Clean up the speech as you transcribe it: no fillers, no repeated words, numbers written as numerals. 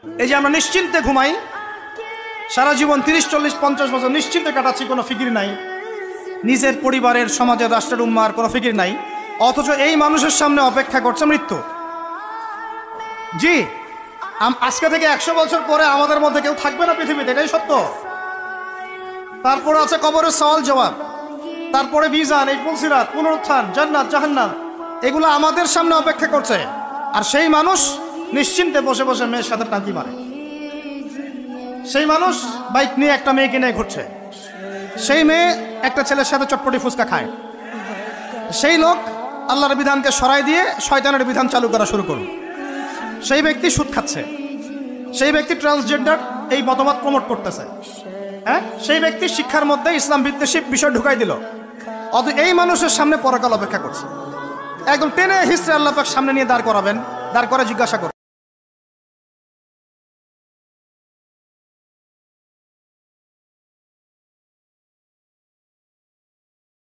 এই যে আমরা নিশ্চিন্তে ঘুমাই, সারা জীবন 30-40-50 বছর নিশ্চিন্তে কাটাচ্ছি, কোনো ফিকির নাই, নিজের পরিবারের, সমাজের, রাষ্ট্রের, উম্মার কোনো ফিকির নাই, অথচ এই মানুষের সামনে অপেক্ষা করছে মৃত্যু। জি, আজকে থেকে 100 বছর পরে আমাদের মধ্যে কেউ থাকবে না পৃথিবীতে, এটাই সত্য। তারপরে আছে কবরের সওয়াল জবাব, তারপরে মিজান, এই পুলসিরাত, পুনরুত্থান, জান্নাত, জাহান্নাম, এগুলো আমাদের সামনে অপেক্ষা করছে। আর সেই মানুষ নিশ্চিন্তে বসে বসে মেয়ের সাথে টাকি মারে, সেই মানুষ বাইক নিয়ে একটা মেয়েকে নিয়ে ঘুরছে, সেই মেয়ে একটা ছেলের সাথে চটপটি ফুচকা খায়, সেই লোক আল্লাহর বিধানকে সরাই দিয়ে শয়তানের বিধান চালু করা শুরু করল, সেই ব্যক্তি সুদ খাচ্ছে, সেই ব্যক্তি ট্রান্সজেন্ডার এই মতবাদ প্রমোট করতেছে, হ্যাঁ, সেই ব্যক্তি শিক্ষার মধ্যে ইসলাম বিদ্বেষী বিষয় ঢুকাই দিল। অথচ এই মানুষের সামনে পরকাল অপেক্ষা করছে। একদম টেনে হিস্ট্রি আল্লাহ পাক সামনে নিয়ে দাঁড় করাবেন, দাঁড় করে জিজ্ঞাসা করবেন,